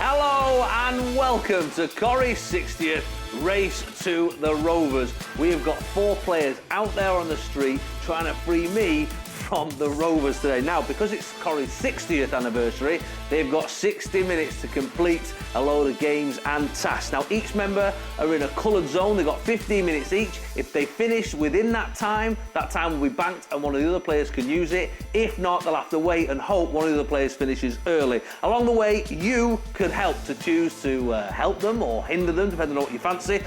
Hello and welcome to Corrie's 60th Race to the Rovers. We have got 4 players out there on the street trying to free me from the Rovers today. Now, because it's Corrie's 60th anniversary, they've got 60 minutes to complete a load of games and tasks. Now, each member are in a coloured zone. They've got 15 minutes each. If they finish within that time will be banked and one of the other players can use it. If not, they'll have to wait and hope one of the other players finishes early. Along the way, you could help to choose to help them or hinder them, depending on what you fancy.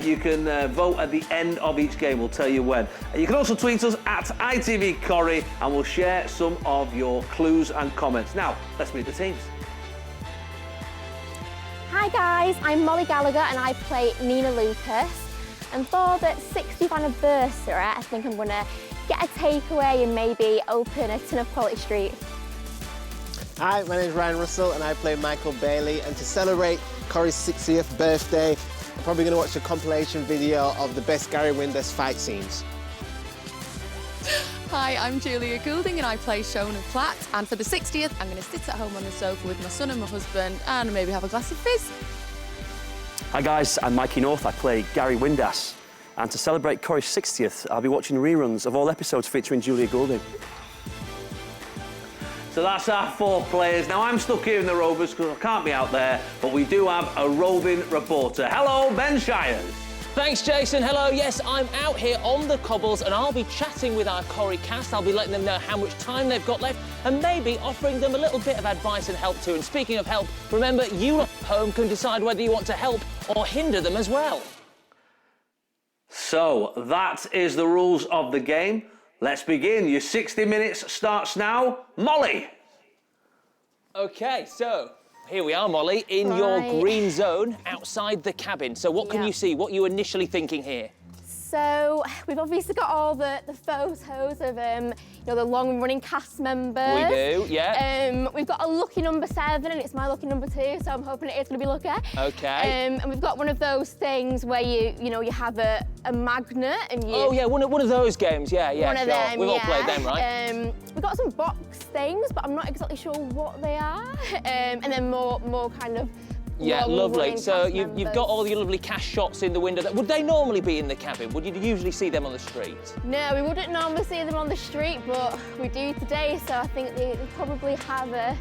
You can vote at the end of each game. We'll tell you when. You can also tweet us at ITV Corrie and we'll share some of your clues and comments. Now, let's meet the teams. Hi guys, I'm Mollie Gallagher and I play Nina Lucas. And for the 60th anniversary, I think I'm gonna get a takeaway and maybe open a tin of Quality Street. Hi, my name is Ryan Russell and I play Michael Bailey. And to celebrate Corrie's 60th birthday, I'm probably gonna watch a compilation video of the best Gary Windass fight scenes. Hi, I'm Julia Goulding and I play Shona Platt. And for the 60th, I'm going to sit at home on the sofa with my son and my husband and maybe have a glass of fizz. Hi guys, I'm Mikey North. I play Gary Windass. And to celebrate Corrie's 60th, I'll be watching reruns of all episodes featuring Julia Goulding. So that's our 4 players. Now, I'm stuck here in the Rovers because I can't be out there, but we do have a roving reporter. Hello, Ben Shires. Thanks, Jason. Hello. Yes, I'm out here on the cobbles and I'll be chatting with our Corrie cast. I'll be letting them know how much time they've got left and maybe offering them a little bit of advice and help too. And speaking of help, remember, you at home can decide whether you want to help or hinder them as well. So, that is the rules of the game. Let's begin. Your 60 minutes starts now. Mollie. OK, so here we are, Mollie, in your green zone outside the cabin. So what can you see? What are you initially thinking here? So we've obviously got all the photos of you know, the long-running cast members. We do, yeah. We've got a lucky number 7 and it's my lucky number 2, so I'm hoping it is going to be lucky. OK. And we've got one of those things where you have a magnet and you... Oh yeah, one of those games, yeah, one sure. of them, We've all played them, right? We've got some box things, but I'm not exactly sure what they are. And then more kind of... Yeah, lovely. So you've got all your lovely cash shots in the window. Would they normally be in the cabin? Would you usually see them on the street? No, we wouldn't normally see them on the street, but we do today, so I think they probably have a,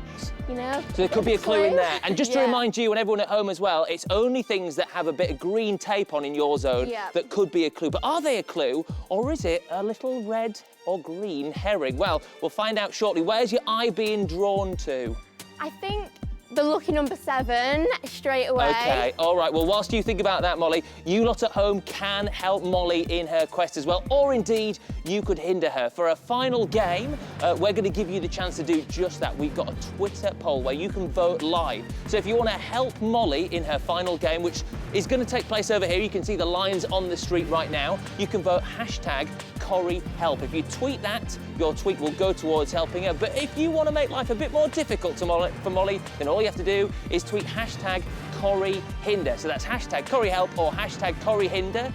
you know... So there could be a clue in there. And just to remind you and everyone at home as well, it's only things that have a bit of green tape on in your zone that could be a clue. But are they a clue, or is it a little red or green herring? Well, we'll find out shortly. Where's your eye being drawn to? I think the lucky number 7 straight away. OK, all right. Well, whilst you think about that, Mollie, you lot at home can help Mollie in her quest as well, or indeed, you could hinder her. For a final game, we're going to give you the chance to do just that. We've got a Twitter poll where you can vote live. So if you want to help Mollie in her final game, which is going to take place over here, you can see the lines on the street right now, you can vote #CorrieHelp. If you tweet that, your tweet will go towards helping her. But if you want to make life a bit more difficult for Mollie, then all you have to do is tweet #CorrieHinder. So that's #CorrieHelp or #CorrieHinder.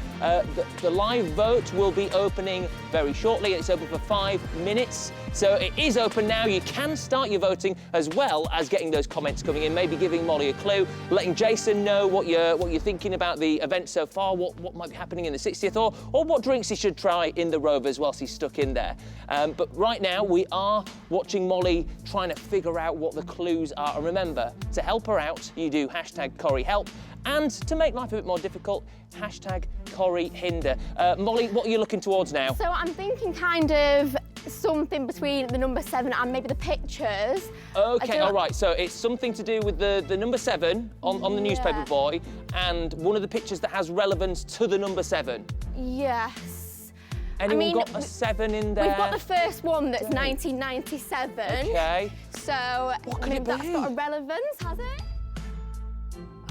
The live vote will be opening very shortly. It's open for 5 minutes. So it is open now. You can start your voting as well as getting those comments coming in, maybe giving Mollie a clue, letting Jason know what you're thinking about the event so far, what might be happening in the 60th, or what drinks he should try in the Rovers whilst he's stuck in there. But right now, we are watching Mollie trying to figure out what the clues are. And remember, to help her out, you do #CorrieHelp. And to make life a bit more difficult, #CorrieHinder. Mollie, what are you looking towards now? So I'm thinking kind of something between the number 7 and maybe the pictures. OK, all right. So it's something to do with the number 7 on the newspaper boy and one of the pictures that has relevance to the number 7. Yes. Anyone got a 7 in there? We've got the first one that's 1997. OK. So maybe that's got a relevance, has it?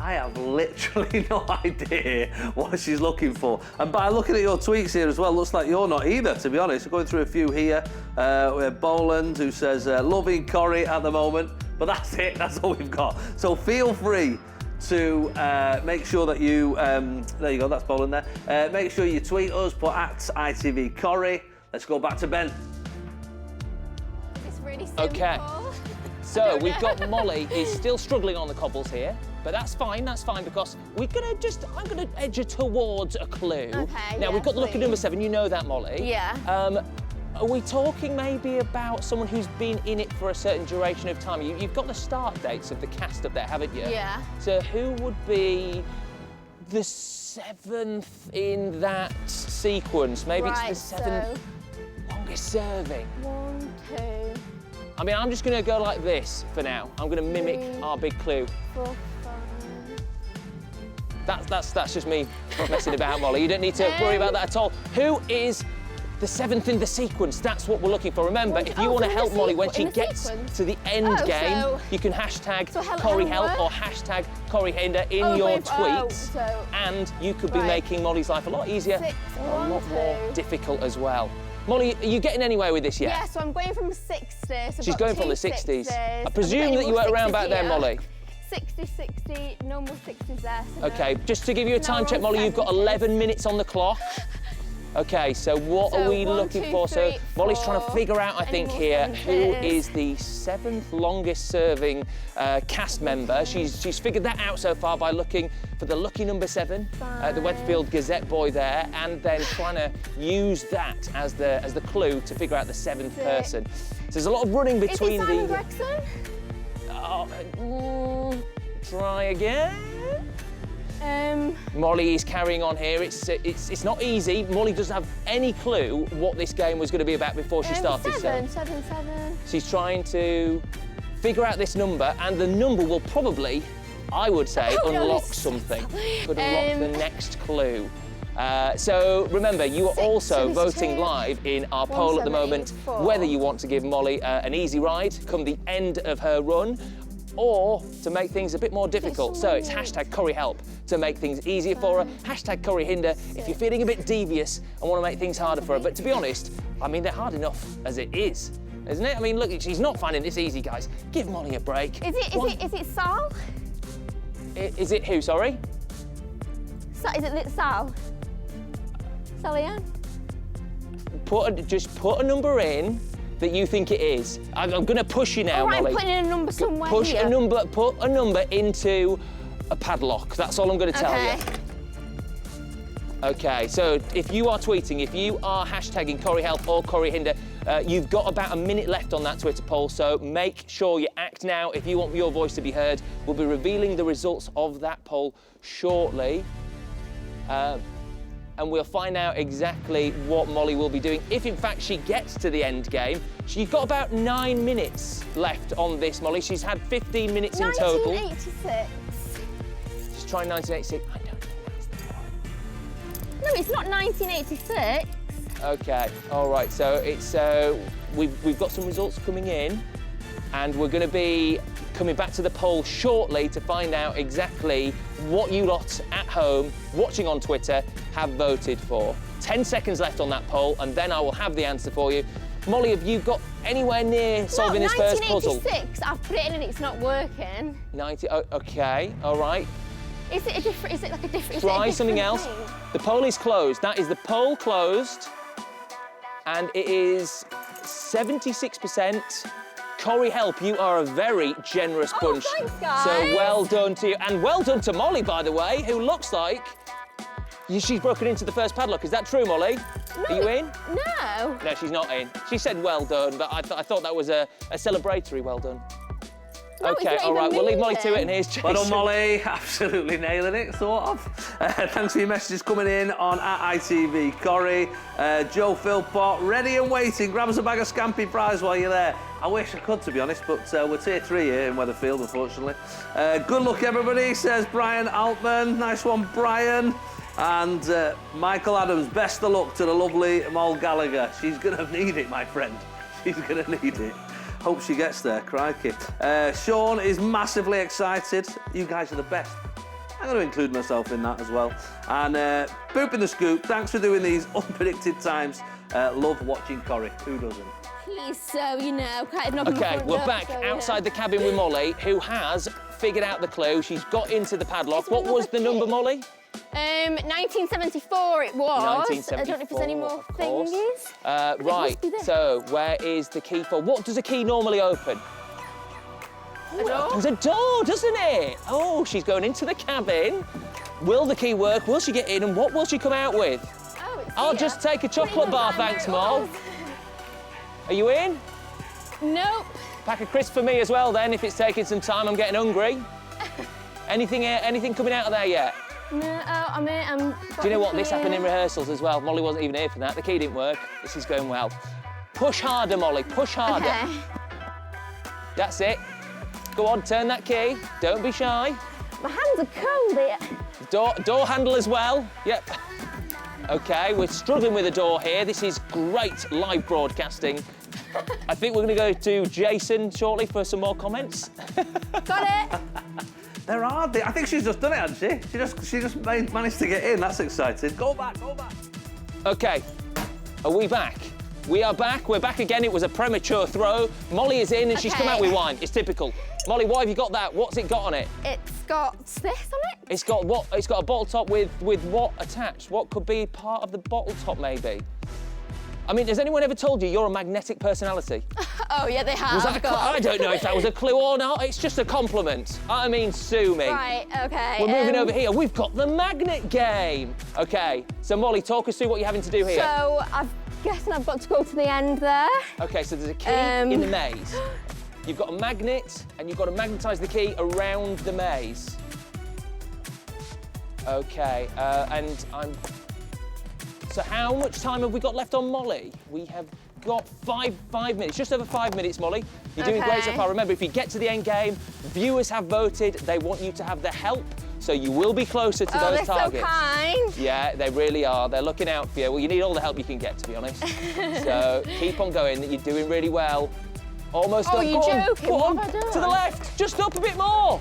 I have literally no idea what she's looking for. And by looking at your tweets here as well, looks like you're not either, to be honest. We're going through a few here. We have Boland, who says, loving Corrie at the moment. But that's it, that's all we've got. So feel free to make sure that you, there you go, that's Boland there. Make sure you tweet us, put @ITV Corrie. Let's go back to Ben. It's really simple. OK. So we've got Mollie is still struggling on the cobbles here, but that's fine because I'm gonna edge her towards a clue. Okay, now yeah, we've got the lucky please. number 7, you know that, Mollie. Yeah. Are we talking maybe about someone who's been in it for a certain duration of time? You've got the start dates of the cast up there, haven't you? Yeah. So who would be the 7th in that sequence? Maybe Right, it's the 7th longest serving. 1, 2, I mean, I'm just going to go like this for now. I'm going to mimic 3, our big clue. 4, 5. That's just me messing about, Mollie. You don't need to worry about that at all. Who is the 7th in the sequence? That's what we're looking for. Remember, if you want to help Mollie when she gets to the end game, you can hashtag Corrie Help or hashtag Corrie Hinder in your tweets, and you could be making Mollie's life a lot easier, 6, a lot 1, more 2. difficult as well. Mollie, are you getting anywhere with this yet? Yeah, so I'm going from 60. So She's going from the 60s. I presume that you were around back then, Mollie. 60, 60, normal 60s there. So Okay, just to give you a time check, Mollie, you've got 11 minutes on the clock. Okay, so what are we 1, looking 2, for? 3, So Mollie's 4. trying to figure out, I think, here, who is the 7th longest serving cast member. She's figured that out so far by looking for the lucky number 7, the Weatherfield Gazette boy there, and then trying to use that as the clue to figure out the 7th person. So there's a lot of running between Is it Simon Gregson? Try again. Mollie is carrying on here. It's not easy. Mollie doesn't have any clue what this game was going to be about before she started. 7. She's trying to figure out this number, and the number will probably, I would say, unlock something. Could unlock the next clue. So remember, you are also voting live in our poll at the moment, whether you want to give Mollie an easy ride come the end of her run, or to make things a bit more difficult. So it's hashtag Corrie Help to make things easier for her, hashtag Corrie Hinder if you're feeling a bit devious and want to make things harder for her. But to be honest, I mean, they're hard enough as it is, isn't it? I mean, look, she's not finding this easy, guys. Give Mollie a break. Is it Sal? Is it who, sorry? Is it Sal? Sal-Ian? Just put a number in that you think it is. I'm going to push you now, All right, Mollie. I'm putting in a number somewhere Put here. a number into a padlock. That's all I'm going to tell you. Okay, so if you are tweeting, if you are hashtagging Corrie Help or Corrie Hinder, you've got about a minute left on that Twitter poll, so make sure you act now if you want your voice to be heard. We'll be revealing the results of that poll shortly. And we'll find out exactly what Mollie will be doing if, in fact, she gets to the end game. She's got about 9 minutes left on this, Mollie. She's had 15 minutes in total. 1986. She's trying 1986. I don't think that's the one. No, it's not 1986. Okay, all right. So it's we've got some results coming in, and we're going to be coming back to the poll shortly to find out exactly what you lot at home, watching on Twitter, have voted for. 10 seconds left on that poll, and then I will have the answer for you. Mollie, have you got anywhere near solving this first puzzle? 1986, I've put it in and it's not working. 90, okay, all right. Is it like a different... Try something else. The poll is closed. That is the poll closed, and it is 76%. Corrie Help, you are a very generous bunch. Thanks, guys. So well done to you. And well done to Mollie, by the way, who looks like she's broken into the first padlock. Is that true, Mollie? No, are you in? No. No, she's not in. She said well done, but I thought that was a celebratory well done. No, okay, all right, we'll leave Mollie to it, and here's Jason. Well done, Mollie. Absolutely nailing it, sort of. Thanks for your messages coming in on @ITV Corrie. Joe Philpott, ready and waiting. Grab us a bag of Scampi Fries while you're there. I wish I could, to be honest, but we're tier 3 here in Weatherfield, unfortunately. Good luck, everybody, says Brian Altman. Nice one, Brian. And Michael Adams, best of luck to the lovely Mollie Gallagher. She's going to need it, my friend. She's going to need it. Hope she gets there, crikey. Sean is massively excited. You guys are the best. I'm going to include myself in that as well. And Boop in the Scoop, thanks for doing these unpredicted times. Love watching Corrie. Who doesn't? Please, so, you know, quite a number. Okay, we're back outside the cabin with Mollie, who has figured out the clue. She's got into the padlock. What was the number, Mollie? 1974 it was. 1974, I don't know if there's any more thingies. Right, so where is the key for? What does a key normally open? A door? There's a door, doesn't it? Oh, she's going into the cabin. Will the key work? Will she get in? And what will she come out with? Oh, it's I'll here. just take a chocolate bar, thanks, Mol. Are you in? Nope. Pack a crisp for me as well, then, if it's taking some time. I'm getting hungry. Anything coming out of there yet? No, I'm in. Do you know what? This happened in rehearsals as well. Molly wasn't even here for that. The key didn't work. This is going well. Push harder, Molly. Push harder. Okay. That's it. Go on, turn that key. Don't be shy. My hands are cold here. Door handle as well. Yep. OK, we're struggling with the door here. This is great live broadcasting. I think we're going to go to Jason shortly for some more comments. Got it. There are. I think she's just done it, hasn't she? She just managed to get in. That's exciting. Go back. OK, are we back? We are back. We're back again. It was a premature throw. Molly is in and she's come out with wine. It's typical. Molly, why have you got that? What's it got on it? It's got this on it. It's got what? It's got a bottle top with what attached? What could be part of the bottle top, maybe? I mean, has anyone ever told you you're a magnetic personality? Oh, yeah, they have. Was that I don't know if that was a clue or not. It's just a compliment. I mean, sue me. Right, OK. We're moving over here. We've got the magnet game. OK, so Molly, talk us through what you're having to do here. So, I'm guessing I've got to go to the end there. OK, so there's a key in the maze. You've got a magnet, and you've got to magnetise the key around the maze. OK, and I'm... So how much time have we got left on Molly? We have got five minutes, just over 5 minutes, Molly. You're doing great so far. Remember, if you get to the end game, viewers have voted. They want you to have the help, so you will be closer to those targets. They're so kind. Yeah, they really are. They're looking out for you. Well, you need all the help you can get, to be honest. So keep on going. You're doing really well. Almost Oh, up. you're joking. Go on, What have I done? to the left. Just up a bit more.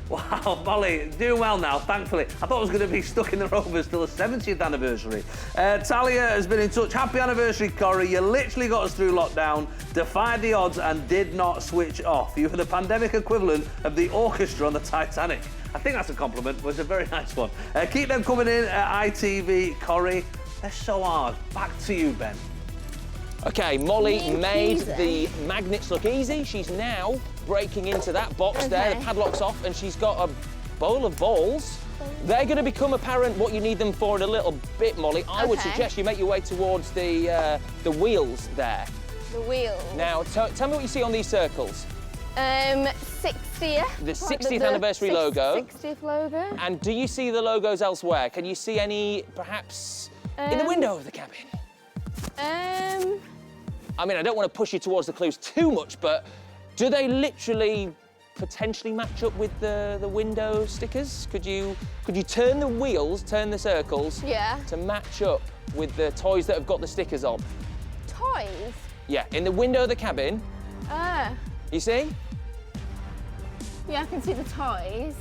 Wow, Molly, doing well now, thankfully. I thought I was going to be stuck in the Rovers till the 70th anniversary. Talia has been in touch. Happy anniversary, Corrie. You literally got us through lockdown, defied the odds and did not switch off. You were the pandemic equivalent of the orchestra on the Titanic. I think that's a compliment. It was a very nice one. Keep them coming in at ITV, Corrie. They're so hard. Back to you, Ben. OK, Molly made easy. the magnets look easy. She's now breaking into that box there. The padlock's off and she's got a bowl of balls. They're going to become apparent what you need them for in a little bit, Molly. I would suggest you make your way towards the wheels there. The wheels. Now, tell me what you see on these circles. 60th. The 60th anniversary logo. 60th logo. And do you see the logos elsewhere? Can you see any, perhaps, in the window of the cabin? I mean, I don't want to push you towards the clues too much, but do they literally potentially match up with the window stickers? Could you turn the wheels, turn the circles to match up with the toys that have got the stickers on? Toys? Yeah, in the window of the cabin. You see? Yeah, I can see the toys.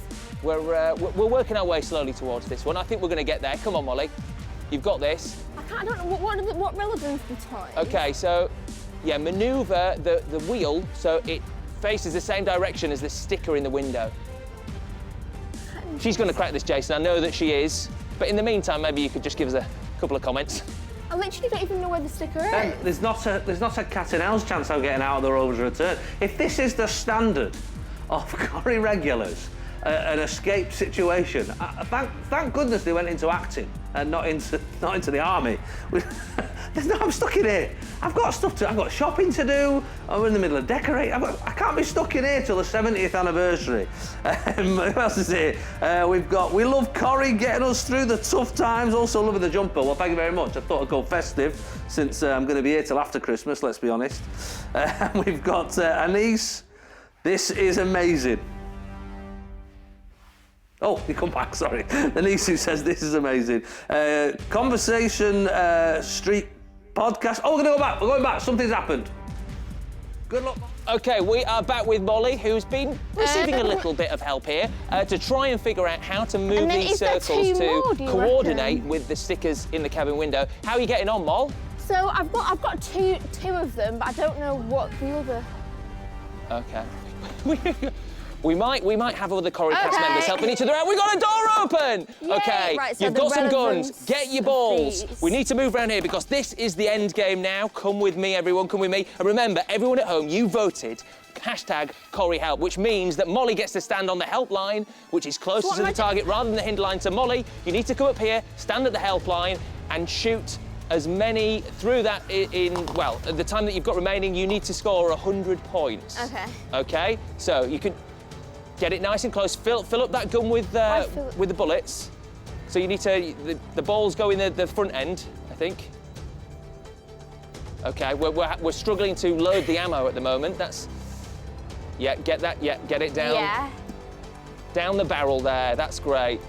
We're working our way slowly towards this one. I think we're going to get there. Come on, Molly. You've got this. I don't know what relevance the toys. OK, so, yeah, manoeuvre the wheel so it faces the same direction as the sticker in the window. She's going to crack this, Jason. I know that she is. But in the meantime, maybe you could just give us a couple of comments. I literally don't even know where the sticker is. Ben, there's not a cat and owl's chance of getting out of the Rovers Return. If this is the standard of Corrie regulars, an escape situation, thank goodness they went into acting and not into the army. I'm stuck in here. I've got shopping to do. I'm in the middle of decorating. I can't be stuck in here till the 70th anniversary. Who else is here? We love Corrie getting us through the tough times. Also loving the jumper. Well, thank you very much. I thought I'd go festive since I'm going to be here till after Christmas. Let's be honest. We've got Anise. This is amazing. Oh, you come back, sorry. The niece who says this is amazing. Conversation Street podcast. Oh, we're going back. Something's happened. Good luck. OK, we are back with Molly, who's been receiving a little bit of help here to try and figure out how to move these circles to coordinate with the stickers in the cabin window. How are you getting on, Moll? So I've got two of them, but I don't know what the other. OK. We might have other Corrie cast Okay. members helping each other out. We got a door open. Yay, Okay, right, so you've the got some guns. relevance Get your of balls. these. We need to move around here because this is the end game now. Come with me, everyone. Come with me. And remember, everyone at home, you voted #CorrieHelp, which means that Mollie gets to stand on the help line, which is closer What to am the I target rather than the hinder line. So Mollie, you need to come up here, stand at the help line, and shoot as many through that well, at the time that you've got remaining, you need to score 100 points. Okay. Okay, so you can get it nice and close. Fill up that gun with the bullets. So you need to, the balls go in the front end, I think. Okay, we're struggling to load the ammo at the moment. That's, yeah, get that, yeah, get it down. Yeah. Down the barrel there, that's great.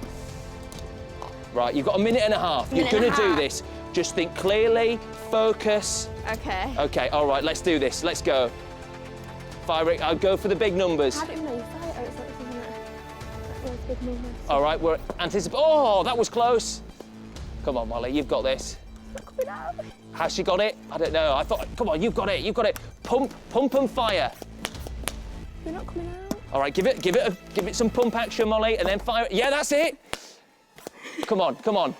Right, you've got a minute and a half. You're Minute and gonna a do half. this. Just think clearly, focus. Okay. Okay, all right, let's do this. Let's go. Fire it, I'll go for the big numbers. How do you know you fire? Oh, it's like something that was big numbers. All right, we're anticipating. Oh, that was close. Come on, Mollie, you've got this. It's not coming out. Has she got it? I don't know. I thought, come on, you've got it, you've got it. Pump and fire. They're not coming out. All right, give it some pump action, Mollie, and then fire. Yeah, that's it. Come on, come on.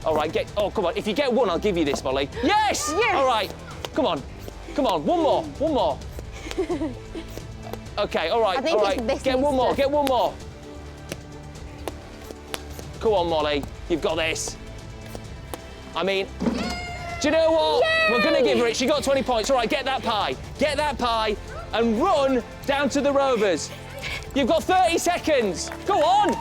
All right, come on. If you get one, I'll give you this, Mollie. Yes! Yes! All right, come on, one more. Okay, all right, I think all right. this Get needs one more, to- get one more. Come on, Mollie, you've got this. I mean, do you know what? Yay! We're gonna give her it. She got 20 points. All right, get that pie, and run down to the Rovers. You've got 30 seconds. Go on.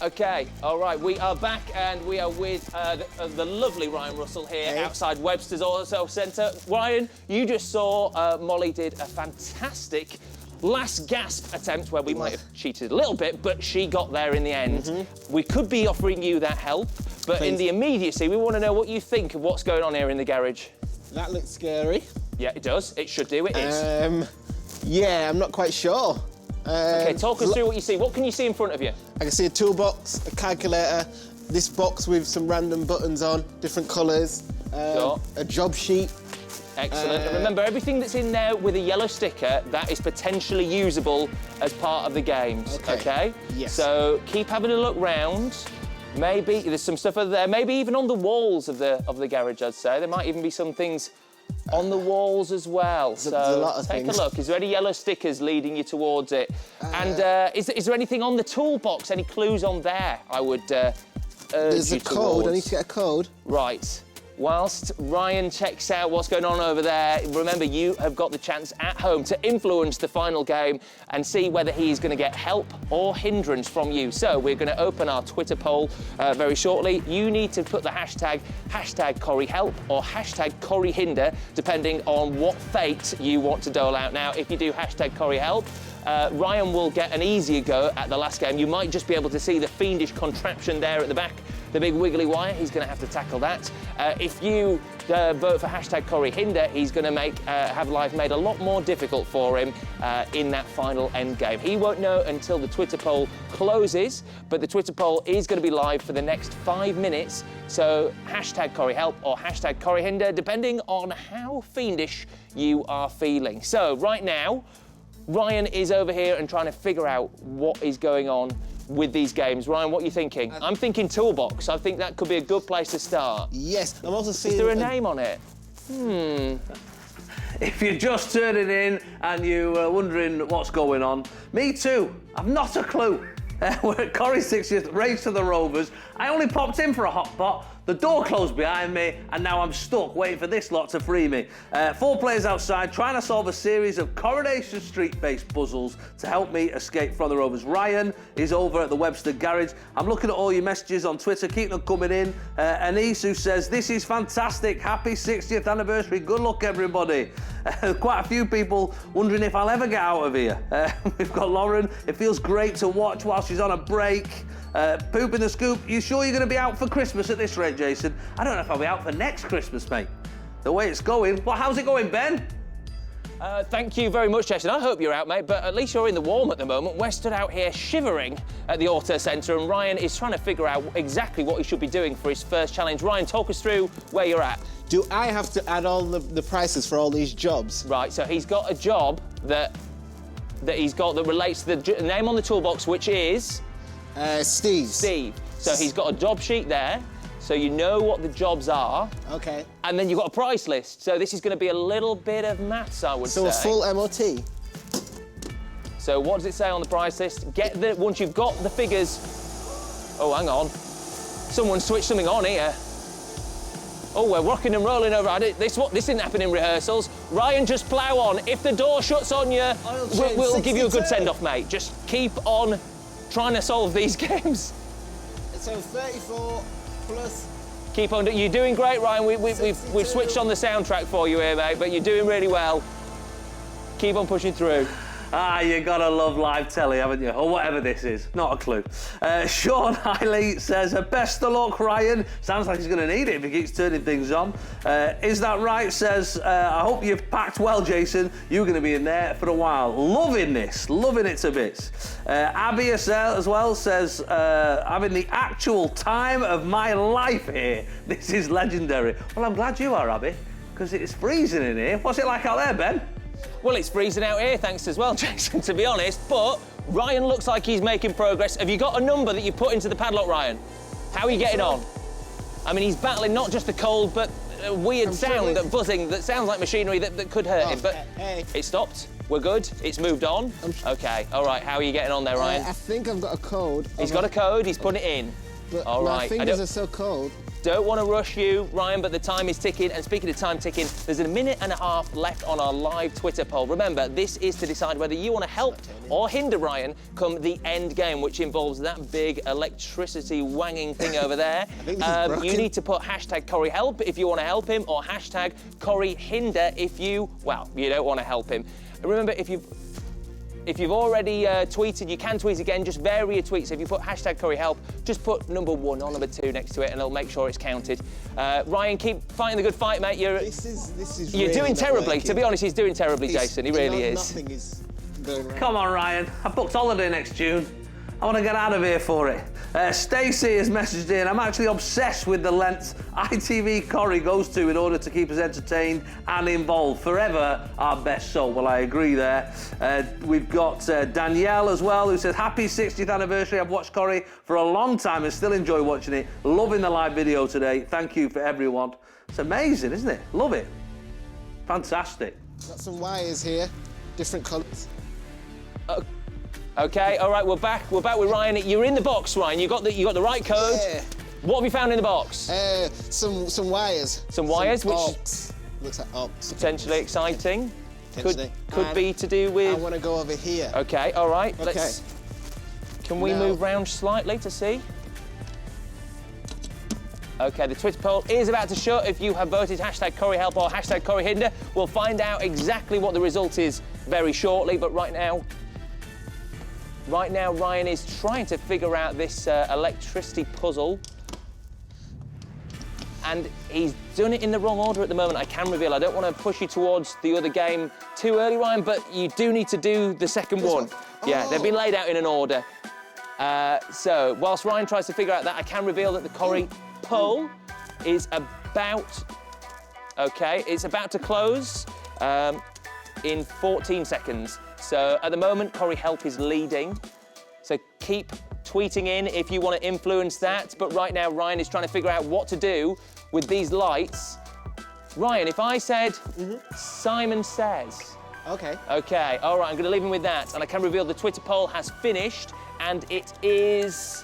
Okay, all right, we are back and we are with the lovely Ryan Russell here Hey. outside Webster's Auto Centre. Ryan, you just saw Mollie did a fantastic last gasp attempt where we might have cheated a little bit, but she got there in the end. We could be offering you that help, but in Please. the immediacy, we want to know what you think of what's going on here in the garage. That looks scary. Yeah, it does. It should do. It is. Yeah, I'm not quite sure. Okay, talk us through what you see. What can you see in front of you? I can see a toolbox, a calculator, this box with some random buttons on, different colours, Sure. a job sheet. Excellent. And remember, everything that's in there with a yellow sticker, that is potentially usable as part of the games, okay? Yes. So keep having a look round. Maybe there's some stuff over there, maybe even on the walls of the garage, I'd say. There might even be some things on the walls as well. So there's a lot of take things. a look. Is there any yellow stickers leading you towards it? And is there anything on the toolbox? Any clues on there? I would urge There's you a code, towards. I need to get a code. Right. Whilst Ryan checks out what's going on over there, remember you have got the chance at home to influence the final game and see whether he's going to get help or hindrance from you. So we're going to open our Twitter poll very shortly. You need to put the hashtag #CorrieHelp or #CorrieHinder, depending on what fate you want to dole out. Now, if you do #CorrieHelp, Ryan will get an easier go at the last game. You might just be able to see the fiendish contraption there at the back, the big wiggly wire. He's going to have to tackle that. If you vote for #CorrieHinder, he's going to have life made a lot more difficult for him in that final end game. He won't know until the Twitter poll closes, but the Twitter poll is going to be live for the next 5 minutes. So #CorrieHelp or #CorrieHinder, depending on how fiendish you are feeling. So right now, Ryan is over here and trying to figure out what is going on with these games. Ryan, what are you thinking? I'm thinking toolbox. I think that could be a good place to start. Yes, I'm also seeing... Is there a name on it? If you're just turning in and you're wondering what's going on, me too. I've not a clue. We're at Corrie's 60th race to the Rovers. I only popped in for a hot pot. The door closed behind me, and now I'm stuck waiting for this lot to free me. 4 players outside trying to solve a series of Coronation Street-based puzzles to help me escape from the Rovers. Ryan is over at the Webster garage. I'm looking at all your messages on Twitter, keep them coming in. Anise, who says, "This is fantastic, happy 60th anniversary, good luck everybody." Quite a few people wondering if I'll ever get out of here. We've got Lauren, "It feels great to watch while she's on a break." Poop in the scoop, "You sure you're going to be out for Christmas at this rate, Jason?" I don't know if I'll be out for next Christmas, mate. The way it's going. Well, how's it going, Ben? Thank you very much, Jason. I hope you're out, mate, but at least you're in the warm at the moment. We're stood out here shivering at the Auto Centre, and Ryan is trying to figure out exactly what he should be doing for his first challenge. Ryan, talk us through where you're at. Do I have to add all the prices for all these jobs? Right, so he's got a job that he's got that relates to the name on the toolbox, which is... Steve. Steve. So he's got a job sheet there, so you know what the jobs are. Okay. And then you've got a price list. So this is going to be a little bit of maths, I would say. So a full MOT? So what does it say on the price list? Once you've got the figures... Oh, hang on. Someone switched something on here. Oh, we're rocking and rolling over. This didn't happen in rehearsals. Ryan, just plough on. If the door shuts on you, we'll give you a good send-off, mate. Just keep on trying to solve these games. So 34 plus... Keep on. You're doing great, Ryan. We've switched on the soundtrack for you here, mate, but you're doing really well. Keep on pushing through. Ah, you gotta love live telly, haven't you? Or whatever this is. Not a clue. Sean Hiley says, best of luck, Ryan. Sounds like he's gonna need it if he keeps turning things on. Is that right? Says, I hope you've packed well, Jason. You're gonna be in there for a while. Loving this. Loving it to bits. Abby as well says, having the actual time of my life here. This is legendary. Well, I'm glad you are, Abby, because it's freezing in here. What's it like out there, Ben? Well, it's freezing out here, thanks as well, Jason, to be honest, but Ryan looks like he's making progress. Have you got a number that you put into the padlock, Ryan? How are you getting on? I mean, he's battling not just the cold, but a weird sound, that buzzing, that sounds like machinery that could hurt him, but it stopped. We're good. It's moved on. OK, all right, how are you getting on there, Ryan? I think I've got a code. He's got a code, he's putting it in. But all right. My fingers are so cold. Don't want to rush you, Ryan, but the time is ticking. And speaking of time ticking, there's a minute and a half left on our live Twitter poll. Remember, this is to decide whether you want to help or hinder Ryan come the end game, which involves that big electricity wanging thing over there. You need to put hashtag Corrie help if you want to help him, or hashtag Corrie hinder if you don't want to help him. And remember, if you've already tweeted, you can tweet again, just vary your tweets. If you put hashtag Corrie help, just put number 1 or number 2 next to it and it'll make sure it's counted. Ryan, keep fighting the good fight, mate. This is you're really doing terribly. working. To be honest, he's doing terribly, Jason. He really is. Nothing is going right. Come on, Ryan. I booked holiday next June. I want to get out of here for it. Stacey has messaged in, I'm actually obsessed with the length ITV Corrie goes to in order to keep us entertained and involved. Forever our best soul. Well, I agree there. We've got Danielle as well, who says, happy 60th anniversary. I've watched Corrie for a long time and still enjoy watching it. Loving the live video today. Thank you for everyone. It's amazing, isn't it? Love it. Fantastic. Got some wires here, different colours. OK, all right, we're back with Ryan. You're in the box, Ryan. You got the right code. Yeah. What have you found in the box? Some wires. Some wires, which arcs. Looks like arcs. Potentially exciting. Potentially. Could be to do with... I want to go over here. OK, all right. Okay. Can we move round slightly to see? OK, the Twitter poll is about to shut. If you have voted hashtag Corrie help or hashtag Corrie hinder, we'll find out exactly what the result is very shortly. But right now, Ryan is trying to figure out this electricity puzzle. And he's done it in the wrong order at the moment, I can reveal. I don't want to push you towards the other game too early, Ryan, but you do need to do the second one. Yeah, they've been laid out in an order. So, whilst Ryan tries to figure out that, I can reveal that the Corrie poll is about... OK, it's about to close in 14 seconds. So at the moment, Corrie help is leading. So keep tweeting in if you want to influence that. But right now, Ryan is trying to figure out what to do with these lights. Ryan, if I said Simon Says. OK. OK, all right, I'm going to leave him with that. And I can reveal the Twitter poll has finished, and it is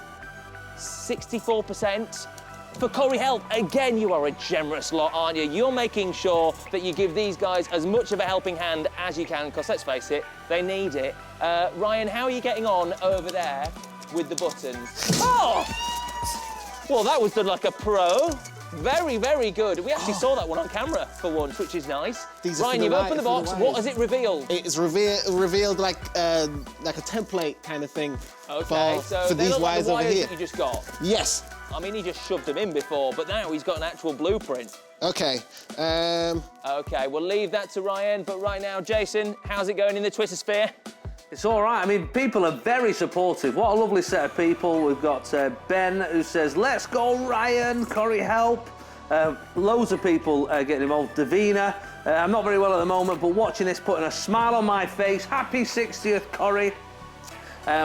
64%. For Corrie help, again, you are a generous lot, aren't you? You're making sure that you give these guys as much of a helping hand as you can, because let's face it, they need it. Ryan, how are you getting on over there with the buttons? Oh! Well, that was done like a pro. Very, very good. We actually saw that one on camera for once, which is nice. Ryan, you've opened the box. What has it revealed? It's revealed like a template kind of thing. OK, so for these wires over here. That you just got? Yes. I mean, he just shoved them in before, but now he's got an actual blueprint. Okay. Okay, we'll leave that to Ryan, but right now, Jason, how's it going in the Twitter sphere? It's all right. I mean, people are very supportive. What a lovely set of people. We've got Ben, who says, let's go, Ryan. Corrie, help. Loads of people getting involved. Davina, I'm not very well at the moment, but watching this, putting a smile on my face. Happy 60th, Corrie.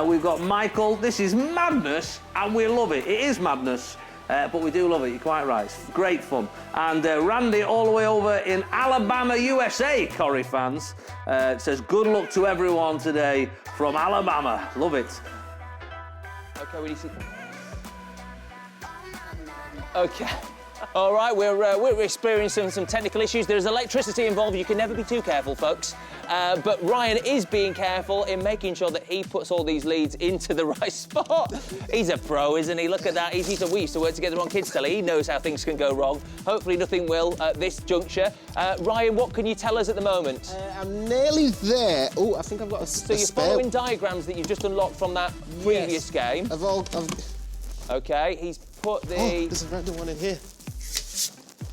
We've got Michael. This is madness, and we love it. It is madness, but we do love it. You're quite right. It's great fun. And Randy, all the way over in Alabama, USA, Corrie fans, says, good luck to everyone today from Alabama. Love it. Okay, we need to... Okay. All right, we're experiencing some technical issues. There's electricity involved. You can never be too careful, folks. But Ryan is being careful in making sure that he puts all these leads into the right spot. He's a pro, isn't he? Look at that. We used to work together on Kids Telly. He knows how things can go wrong. Hopefully nothing will at this juncture. Ryan, what can you tell us at the moment? I'm nearly there. Oh, I think I've got a So you're following diagrams that you've just unlocked from that previous game. OK, he's put the... Oh, there's a random one in here.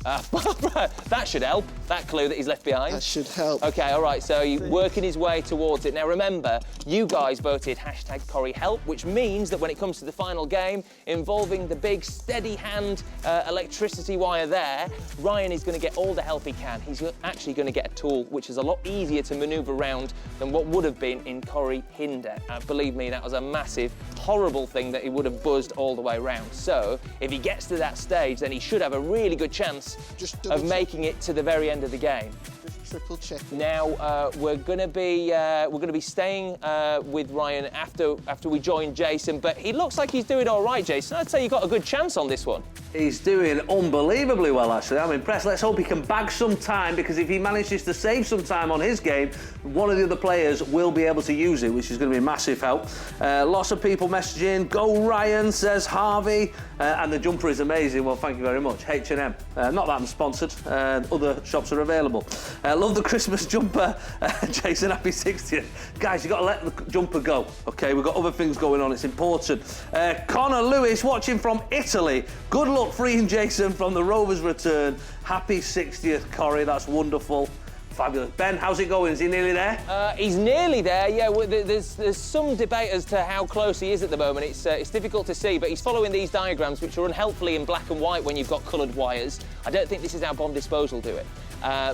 That should help, that clue that he's left behind. That should help. OK, all right, so you're working his way towards it. Now, remember, you guys voted #CorrieHelp, which means that when it comes to the final game, involving the big steady hand electricity wire there, Ryan is going to get all the help he can. He's actually going to get a tool which is a lot easier to manoeuvre around than what would have been in Corrie Hinder. Believe me, that was a massive, horrible thing that he would have buzzed all the way around. So, if he gets to that stage, then he should have a really good chance of making it to the very end of the game. Just triple check. Now we're going to be staying with Ryan after we join Jason, but he looks like he's doing all right, Jason. I'd say you got a good chance on this one. He's doing unbelievably well, actually. I'm impressed. Let's hope he can bag some time, because if he manages to save some time on his game, one of the other players will be able to use it, which is going to be a massive help. Lots of people messaging. Go Ryan, says Harvey. And the jumper is amazing. Well, thank you very much. H&M. Not that I'm sponsored. Other shops are available. Love the Christmas jumper. Jason, happy 60th. Guys, you've got to let the jumper go, OK? We've got other things going on. It's important. Connor Lewis, watching from Italy. Good luck freeing Jason from the Rovers Return. Happy 60th, Corrie. That's wonderful. Fabulous. Ben, how's it going? Is he nearly there? He's nearly there, yeah. There's some debate as to how close he is at the moment. It's difficult to see, but he's following these diagrams, which are unhelpfully in black and white when you've got coloured wires. I don't think this is how bomb disposal do it.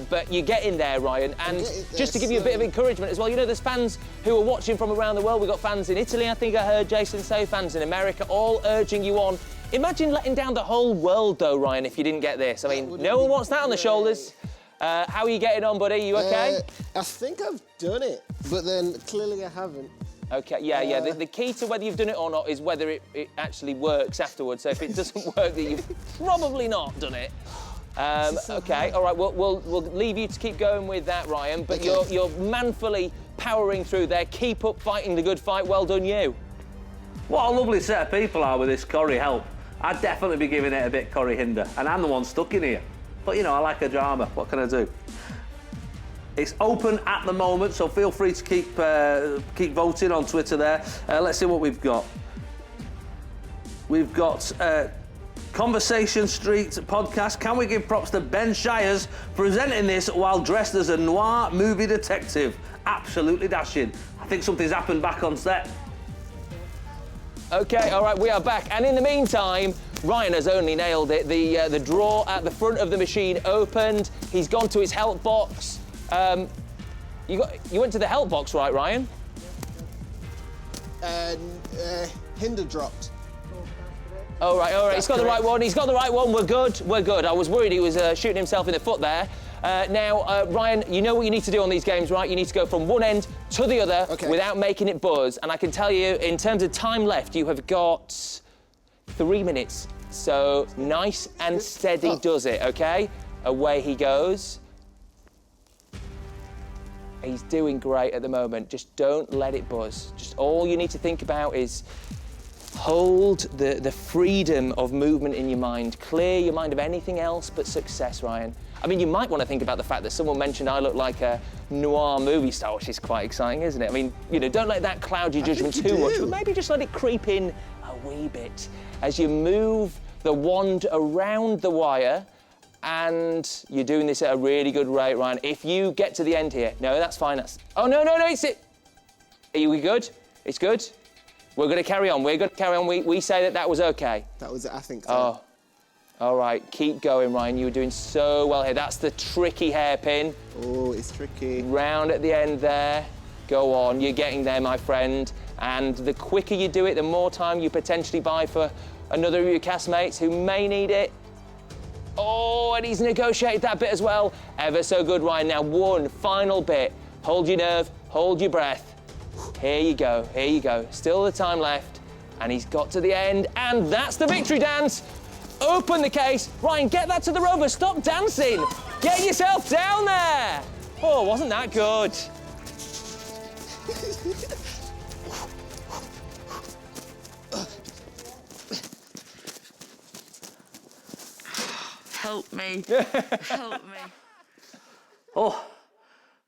But you get in there, Ryan, and just to give you a bit of encouragement as well, you know, there's fans who are watching from around the world. We've got fans in Italy, I think I heard Jason say, fans in America, all urging you on. Imagine letting down the whole world, though, Ryan, if you didn't get this. I mean, no one wants that on the shoulders. How are you getting on, buddy? You OK? I think I've done it, but then clearly I haven't. OK, yeah. The key to whether you've done it or not is whether it actually works afterwards. So if it doesn't work, then you've probably not done it. OK, all right, we'll leave you to keep going with that, Ryan, but you're manfully powering through there. Keep up fighting the good fight. Well done, you. What a lovely set of people are with this Corrie Help. I'd definitely be giving it a bit Corrie Hinder, and I'm the one stuck in here. But, you know, I like a drama. What can I do? It's open at the moment, so feel free to keep voting on Twitter there. Let's see what we've got. We've got Conversation Street podcast. Can we give props to Ben Shires presenting this while dressed as a noir movie detective? Absolutely dashing. I think something's happened back on set. OK, all right, we are back. And in the meantime, Ryan has only nailed it. The drawer at the front of the machine opened. He's gone to his help box. You went to the help box, right, Ryan? Hinder dropped. All right. He's got the right one. He's got the right one. We're good. I was worried he was shooting himself in the foot there. Now, Ryan, you know what you need to do on these games, right? You need to go from one end to the other without making it buzz. And I can tell you, in terms of time left, you have got 3 minutes. So nice and steady does it, OK? Away he goes. He's doing great at the moment. Just don't let it buzz. Just all you need to think about is hold the freedom of movement in your mind. Clear your mind of anything else but success, Ryan. I mean, you might want to think about the fact that someone mentioned I look like a noir movie star, which is quite exciting, isn't it? I mean, you know, don't let that cloud your judgment too much, but maybe just let it creep in a wee bit as you move the wand around the wire And you're doing this at a really good rate, Ryan. If you get to the end here... No, that's fine. Oh, no, it's it. Are we good? It's good? We're going to carry on. We're going to carry on. We say that was OK. That was it, I think so. Oh, all right. Keep going, Ryan. You were doing so well here. That's the tricky hairpin. Oh, it's tricky. Round at the end there. Go on. You're getting there, my friend. And the quicker you do it, the more time you potentially buy for another of your castmates who may need it. Oh, and he's negotiated that bit as well. Ever so good, Ryan. Now, one final bit. Hold your nerve, hold your breath. Here you go, here you go. Still the time left. And he's got to the end, and that's the victory dance. Open the case. Ryan, get that to the Rovers. Stop dancing. Get yourself down there. Oh, wasn't that good? Help me. Help me. Oh,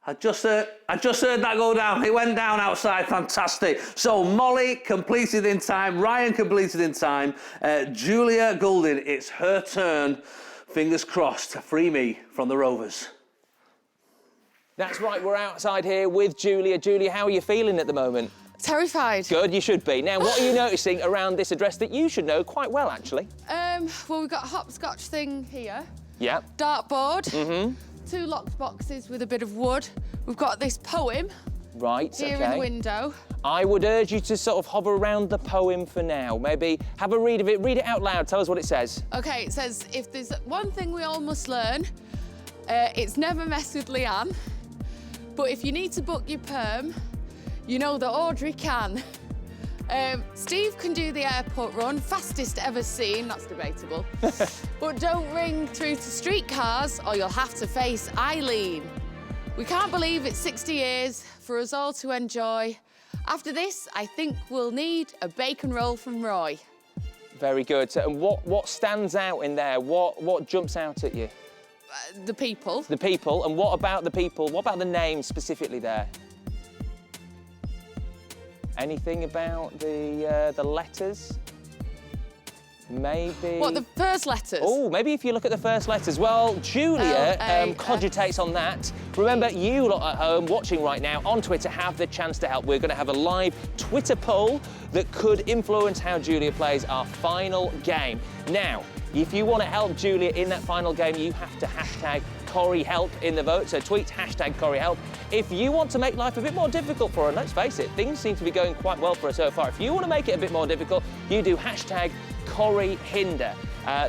I just heard that go down. It went down outside, fantastic. So Mollie completed in time, Ryan completed in time. Julia Goulding, it's her turn. Fingers crossed to free me from the Rovers. That's right, we're outside here with Julia. Julia, how are you feeling at the moment? Terrified. Good, you should be. Now, what are you noticing around this address that you should know quite well, actually? Well, we've got a hopscotch thing here. Yeah. Dartboard. Mm-hmm. 2 locked boxes with a bit of wood. We've got this poem Right, here okay. in the window. I would urge you to sort of hover around the poem for now. Maybe have a read of it. Read it out loud. Tell us what it says. OK, it says, if there's one thing we all must learn, it's never mess with Leanne. But if you need to book your perm, you know that Audrey can. Steve can do the airport run, fastest ever seen, that's debatable. But don't ring through to streetcars or you'll have to face Eileen. We can't believe it's 60 years for us all to enjoy. After this, I think we'll need a bacon roll from Roy. Very good. So, and what stands out in there? What jumps out at you? The people. The people. And what about the people? What about the name specifically there? Anything about the letters? Maybe... What, the first letters? Oh, maybe if you look at the first letters. Well, Julia cogitates on that. Remember, you lot at home watching right now on Twitter have the chance to help. We're going to have a live Twitter poll that could influence how Julia plays our final game. Now, if you want to help Julia in that final game, you have to hashtag CorrieHelp in the vote. So tweet hashtag CorrieHelp. If you want to make life a bit more difficult for her, and let's face it, things seem to be going quite well for her so far. If you want to make it a bit more difficult, you do hashtag CorrieHinder.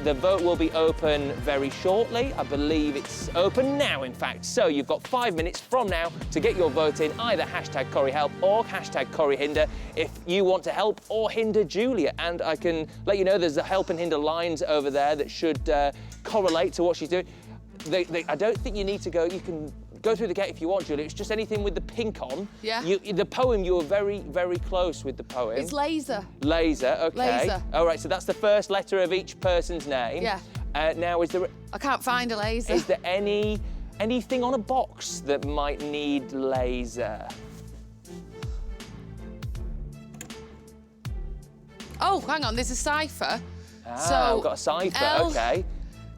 The vote will be open very shortly. I believe it's open now, in fact. So you've got 5 minutes from now to get your vote in, either hashtag CorrieHelp or hashtag CorrieHinder if you want to help or hinder Julia. And I can let you know there's the help and hinder lines over there that should correlate to what she's doing. I don't think you need to go. You can go through the gate if you want, Julia. It's just anything with the pink on. Yeah. The poem, you were very, very close with the poem. It's laser. Laser, OK. Laser. All right, so that's the first letter of each person's name. Yeah. Now, is there... I can't find a laser. Is there anything on a box that might need laser? Oh, hang on, there's a cipher. So we've got a cipher, L OK.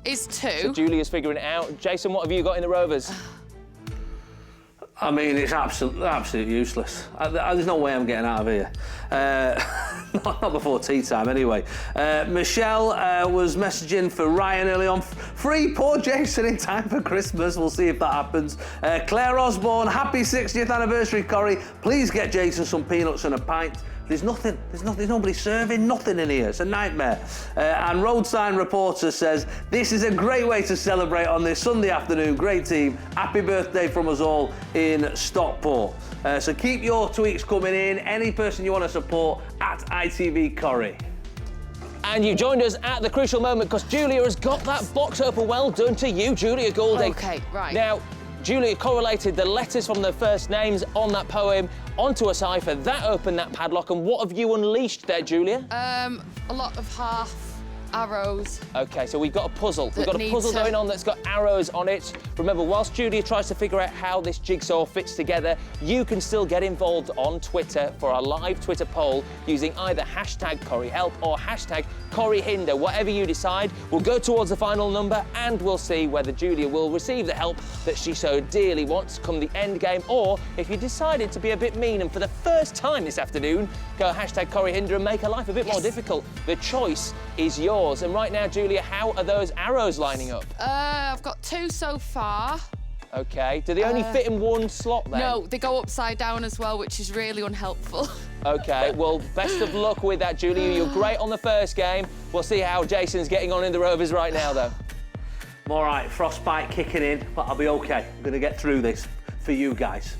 is 2. So Julia's figuring it out. Jason, what have you got in the Rovers? I mean, it's absolutely useless. There's no way I'm getting out of here. Not before tea time, anyway. Michelle was messaging for Ryan early on. Free poor Jason in time for Christmas. We'll see if that happens. Claire Osborne, happy 60th anniversary, Corrie. Please get Jason some peanuts and a pint. There's nothing, there's nobody serving nothing in here. It's a nightmare. And Road Sign Reporter says, this is a great way to celebrate on this Sunday afternoon. Great team. Happy birthday from us all in Stockport. So keep your tweets coming in. Any person you want to support at ITV Corrie. And you joined us at the crucial moment because Julia has got that box open. Well done to you, Julia Goulding. OK, right. Now, Julia correlated the letters from the first names on that poem onto a cipher. That opened that padlock. And what have you unleashed there, Julia? A lot of half arrows. Okay, so we've got a puzzle. We've That got a puzzle needs to- going on that's got arrows on it. Remember, whilst Julia tries to figure out how this jigsaw fits together, you can still get involved on Twitter for our live Twitter poll using either hashtag CorrieHelp or hashtag CorrieHinder. Whatever you decide, we'll go towards the final number and we'll see whether Julia will receive the help that she so dearly wants come the end game, or if you decided to be a bit mean and for the first time this afternoon, go hashtag CorrieHinder and make her life a bit more difficult. The choice is yours. And right now, Julia, how are those arrows lining up? I've got 2 so far. Okay, do they only fit in one slot then? No, they go upside down as well, which is really unhelpful. Okay, well, best of luck with that, Julia. You're great on the first game. We'll see how Jason's getting on in the Rovers right now, though. I'm all right, frostbite kicking in, but I'll be okay. I'm going to get through this for you guys.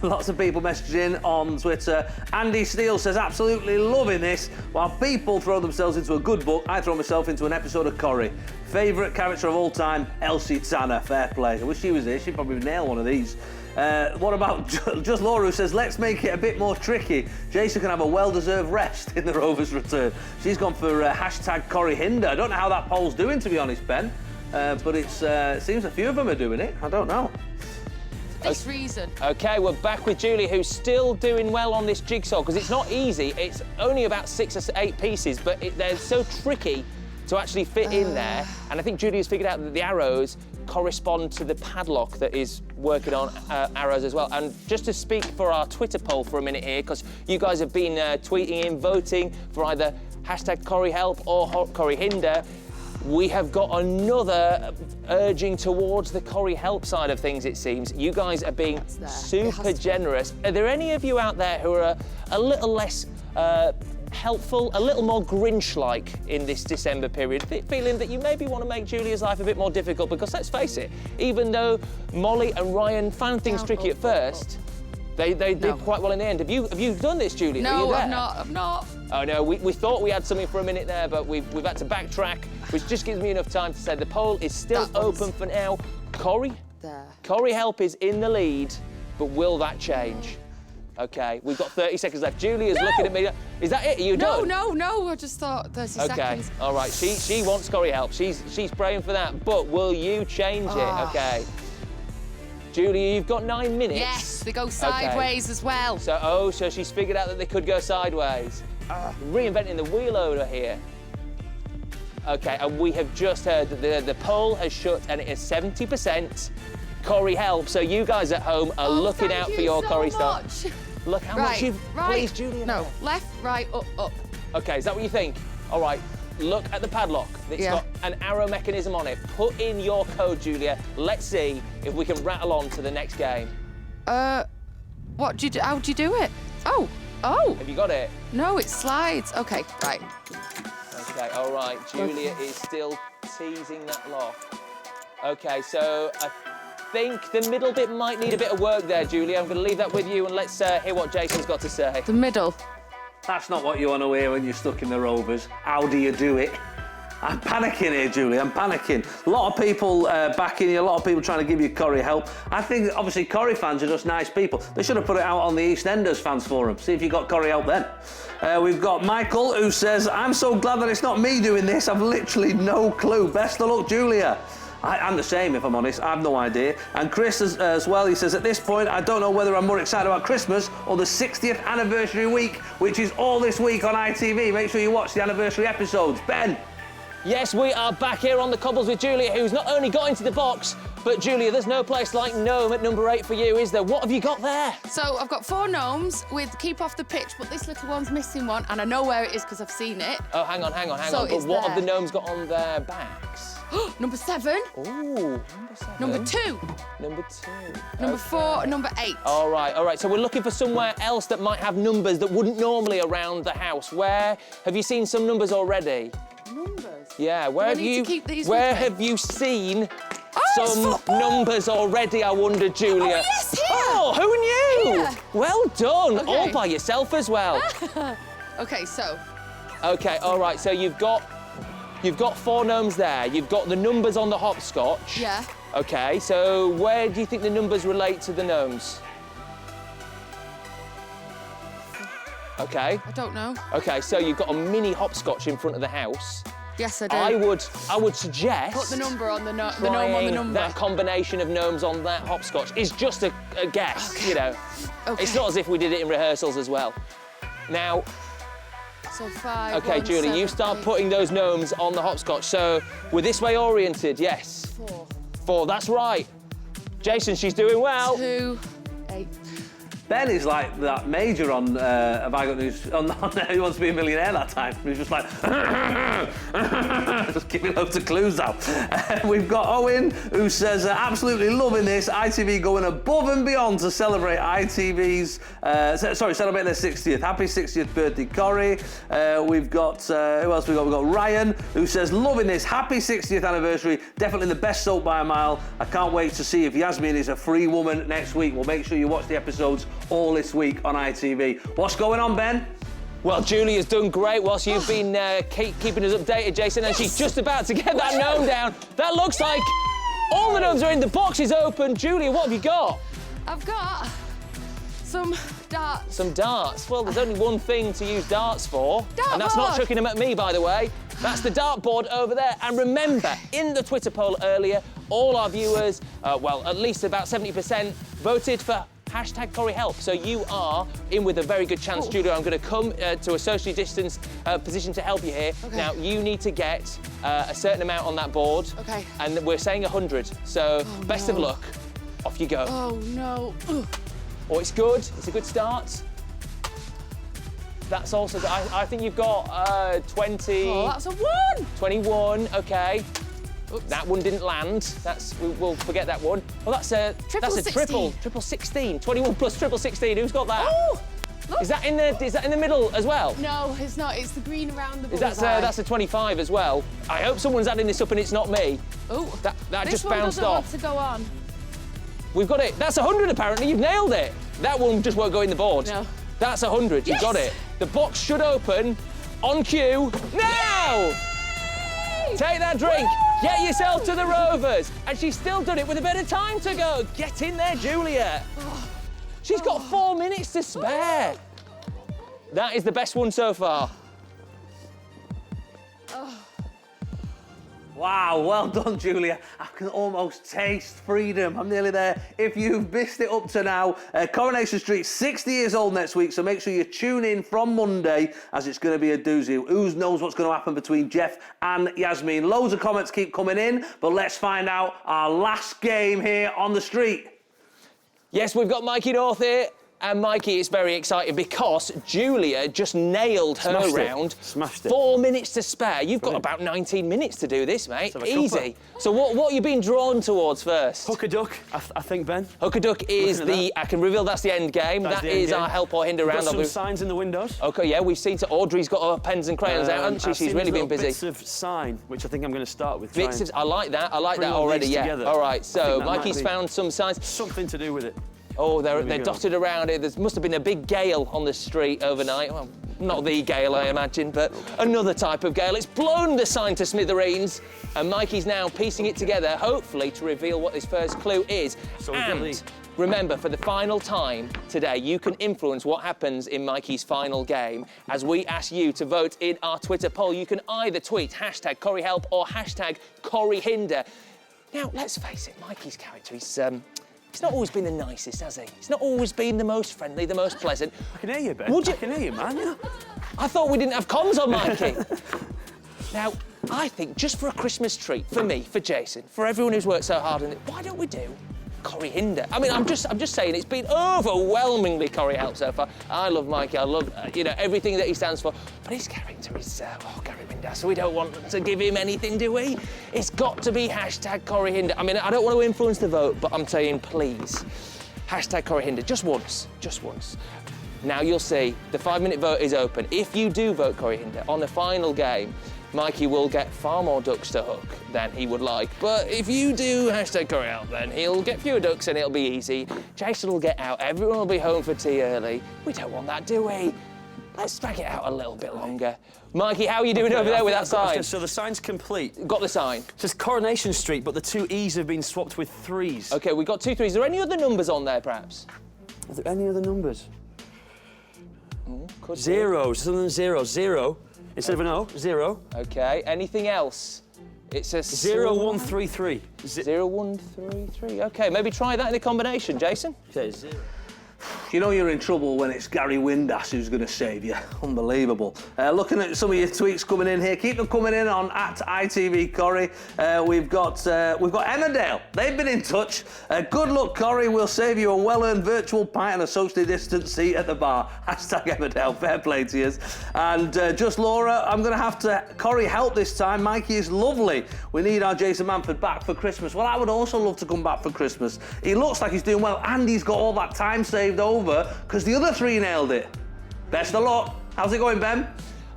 Lots of people messaging on Twitter. Andy Steele says, absolutely loving this. While people throw themselves into a good book, I throw myself into an episode of Corrie. Favourite character of all time, Elsie Tanner. Fair play. I wish she was here. She'd probably nail one of these. What about Just Laura, who says, let's make it a bit more tricky. Jason can have a well-deserved rest in the Rovers Return. She's gone for hashtag CorrieHinder. I don't know how that poll's doing, to be honest, Ben. But it seems a few of them are doing it. I don't know. This reason. Okay, we're back with Julia, who's still doing well on this jigsaw, because it's not easy. It's only about 6 or 8 pieces, but they're so tricky to actually fit in there. And I think Julia's figured out that the arrows correspond to the padlock that is working on arrows as well. And just to speak for our Twitter poll for a minute here, because you guys have been tweeting in, voting for either hashtag CorrieHelp or CorrieHinder, we have got another urging towards the CorrieHelp side of things, it seems. You guys are being super generous. Are there any of you out there who are a little less helpful, a little more Grinch-like in this December period, feeling that you maybe want to make Julia's life a bit more difficult? Because let's face it, even though Mollie and Ryan found things tricky at first, they did quite well in the end. Have you done this, Julia? No, I've not. Oh no, we thought we had something for a minute there, but we've had to backtrack, which just gives me enough time to say the poll is still open for now. Corrie? There. CorrieHelp is in the lead, but will that change? Okay, we've got 30 seconds left. Julia's looking at me. Is that it? Are you done? No, I just thought 30 seconds. All right, she wants CorrieHelp. She's praying for that, but will you change it? Okay. Julia, you've got 9 minutes. Yes, they go sideways as well. So she's figured out that they could go sideways. Reinventing the wheel over here. Okay, and we have just heard that the poll has shut and it is 70% CorrieHelp. So you guys at home are looking out for your Corrie stuff. Look how much you've... Please, Julia. No, left, right, up. Okay, is that what you think? All right, look at the padlock. It's got an arrow mechanism on it. Put in your code, Julia. Let's see if we can rattle on to the next game. What do you do? How do you do it? Oh. Have you got it? No, it slides. Okay, right. Okay, all right. Julia is still teasing that lock. Okay, so I think the middle bit might need a bit of work there, Julia. I'm going to leave that with you and let's hear what Jason's got to say. The middle. That's not what you want to hear when you're stuck in the Rovers. How do you do it? I'm panicking here, Julie. I'm panicking. A lot of people backing you, a lot of people trying to give you CorrieHelp. I think, obviously, Corrie fans are just nice people. They should have put it out on the EastEnders fans forum. See if you got CorrieHelp then. We've got Michael, who says, I'm so glad that it's not me doing this. I've literally no clue. Best of luck, Julia. I'm the same, if I'm honest. I have no idea. And Chris as well, he says, at this point, I don't know whether I'm more excited about Christmas or the 60th anniversary week, which is all this week on ITV. Make sure you watch the anniversary episodes. Ben? Yes, we are back here on the cobbles with Julia, who's not only got into the box, but Julia, there's no place like Gnome at number 8 for you, is there? What have you got there? So I've got 4 gnomes with keep off the pitch, but this little one's missing one, and I know where it is because I've seen it. Oh, hang on. But what have the gnomes got on their backs? Number 7. Ooh, number 7. Number 2. Number 2. Number 4 and number 8. All right. So we're looking for somewhere else that might have numbers that wouldn't normally around the house. Where have you seen some numbers already? Numbers? Yeah, where have you seen some numbers already, I wonder, Julia? Oh, yes, here! Oh, who knew? Here. Well done, Okay. all by yourself as well. Okay, so. Okay, all right, so you've got 4 gnomes there. You've got the numbers on the hopscotch. Yeah. Okay, so where do you think the numbers relate to the gnomes? Okay. I don't know. Okay, so you've got a mini hopscotch in front of the house. Yes, I do. I would suggest Put the number on the gnome on the trying number. that combination of gnomes on that hopscotch is just a guess, you know. Okay. It's not as if we did it in rehearsals as well. Now, So 5. okay, 1, Julie, 7, you start 8, putting those gnomes on the hopscotch. So we're this way oriented, yes. 4, 4, that's right. Jason, she's doing well. 2, 8. Ben is like that major on Have I Got News on Who Wants to Be a Millionaire that time. He was just like just giving loads of clues out. We've got Owen who says absolutely loving this. ITV going above and beyond to celebrate ITV's celebrate their 60th. Happy 60th birthday, Corrie. We've got who else we got? We've got Ryan who says loving this. Happy 60th anniversary. Definitely the best soap by a mile. I can't wait to see if Yasmin is a free woman next week. We'll make sure you watch the episodes all this week on ITV. What's going on, Ben? Well, Julie has done great whilst you've been keeping us updated, Jason, and she's just about to get that gnome down. That looks like all the gnomes are in, the box is open. Julia, what have you got? I've got some darts. Some darts. Well, there's only one thing to use darts for, and that's not Dartboard. chucking them at me, by the way. That's the dartboard over there. And remember, in the Twitter poll earlier, all our viewers, well, at least about 70%, voted for hashtag Corrie Help. So you are in with a very good chance, Julia. I'm going to come to a socially distanced position to help you here. Okay. Now, you need to get a certain amount on that board. Okay. And we're saying 100. So best of no. luck. Off you go. Oh, no. Ugh. Oh, it's good. It's a good start. That's also good. I think you've got 20. Oh, that's a 1. 21, okay. Oops. That one didn't land. We'll forget that one. Well, that's a Triple that's a 16. triple 16. 21 plus triple 16. Who's got that? Oh, look. Is that in the middle as well? No, it's not. It's the green around the Is bullseye. that's a 25 as well? I hope someone's adding this up and it's not me. Oh, That this just one bounced doesn't off. want to go on. We've got it. That's 100 apparently. You've nailed it. That one just won't go in the board. No. That's 100. You've Yes! got it. The box should open on cue now. Take that drink. Get yourself to the Rovers. And she's still done it with a bit of time to go. Get in there, Julia. She's got 4 minutes to spare. That is the best one so far. Wow, well done, Julia. I can almost taste freedom. I'm nearly there. If you've missed it up to now, Coronation Street, 60 years old next week, so make sure you tune in from Monday, as it's going to be a doozy. Who knows what's going to happen between Jeff and Yasmin? Loads of comments keep coming in, but let's find out our last game here on the street. Yes, we've got Mikey North here. And Mikey is very excited because Julia just nailed her Smashed it. round. Smashed it. 4 minutes to spare. You've got Brilliant. about 19 minutes to do this, mate. Let's have a Easy. cuppa. So what are you being drawn towards first? Hook a duck, I think, Ben. Hook a duck is Looking at I can reveal that's the end game. That's That the end is game. our help or hinder Got round. some signs in the windows. Okay, yeah, we've seen. Audrey's got her pens and crayons out, hasn't she? I've She's seen really these been little busy. Bits of sign, which I think I'm going to start with. Bits of, I like that. I like bring that all already. these Yeah. together. All right. I think So that might Mikey's be found some signs. something to do with it. Oh, they're we go. dotted around it. There must have been a big gale on the street overnight. Well, not the gale, I imagine, but another type of gale. It's blown the sign to smithereens, and Mikey's now piecing it together, hopefully to reveal what this first clue is. So we get And the- remember, for the final time today, you can influence what happens in Mikey's final game as we ask you to vote in our Twitter poll. You can either tweet hashtag Corrie Help or hashtag Corrie Hinder. Now, let's face it, Mikey's character, he's not always been the nicest, has he? He's not always been the most friendly, the most pleasant. I can hear you, Ben. Would you- I can hear you, man. I thought we didn't have comms on Mikey. Now, I think just for a Christmas treat, for me, for Jason, for everyone who's worked so hard on it, why don't we do Corrie Hinder? I mean, I'm just saying, it's been overwhelmingly Corrie Help so far. I love Mikey, I love, everything that he stands for. But his character is, Gary Windass, so we don't want to give him anything, do we? It's got to be hashtag Corrie Hinder. I mean, I don't want to influence the vote, but I'm saying, please, hashtag Corrie Hinder, just once. Now you'll see, the 5-minute vote is open. If you do vote Corrie Hinder on the final game, Mikey will get far more ducks to hook than he would like. But if you do hashtag Corrie Help, then he'll get fewer ducks and it'll be easy. Jason will get out, everyone will be home for tea early. We don't want that, do we? Let's drag it out a little bit longer. Mikey, how are you doing over there with that sign? So the sign's complete. Got the sign. It says Coronation Street, but the 2 E's have been swapped with 3s. Okay, we've got 2 3s. Are there any other numbers on there, perhaps? Are there any other numbers? Could be. Zeros, other than 0. 0 Instead of an O, 0. Okay, anything else? It's a 0133. 0133. Okay, maybe try that in the combination, Jason. Okay, 0. You know you're in trouble when it's Gary Windass who's going to save you. Unbelievable. Looking at some of your tweets coming in here, keep them coming in on @ITV Corrie. We've got Emmerdale. They've been in touch. Good luck, Corrie. We'll save you a well-earned virtual pint and a socially distanced seat at the bar. #Emmerdale. Fair play to you. And just Laura, I'm going to have to Corrie help this time. Mikey is lovely. We need our Jason Manford back for Christmas. Well, I would also love to come back for Christmas. He looks like he's doing well, and he's got all that time saved over because the other 3 nailed it. Best of luck. How's it going, Ben?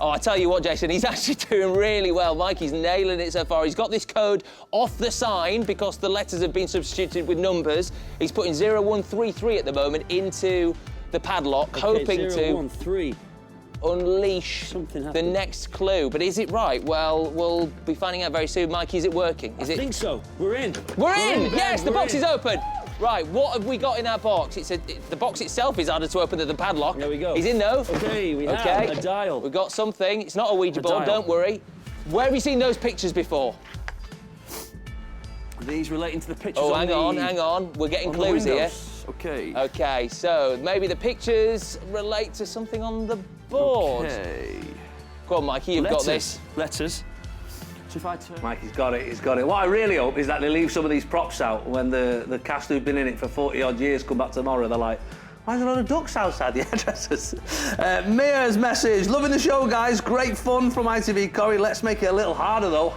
Oh, I tell you what, Jason, he's actually doing really well. Mikey's nailing it so far. He's got this code off the sign because the letters have been substituted with numbers. He's putting 0133 at the moment into the padlock, hoping to 013. unleash Something the happened. next clue. But is it right? Well, we'll be finding out very soon. Mikey, is it working? I think so. We're in. We're in! Ben, Yes, the we're box in. is open. Right, what have we got in that box? The box itself is harder to open than the padlock. There we go. He's in though. Okay, we have a dial. We've got something. It's not a Ouija board, dial. don't worry. Where have you seen those pictures before? These relating to the pictures Oh, on hang on. We're getting on the clues here. windows. Okay. Okay, so maybe the pictures relate to something on the board. Okay. Go on, Mikey, you've got this. Letters. So if I turn... Mikey's got it, he's got it. What I really hope is that they leave some of these props out when the cast who've been in it for 40-odd years come back tomorrow. They're like, why is there a lot of ducks outside the hairdressers? Mia's message, loving the show, guys. Great fun from ITV Corrie. Let's make it a little harder, though.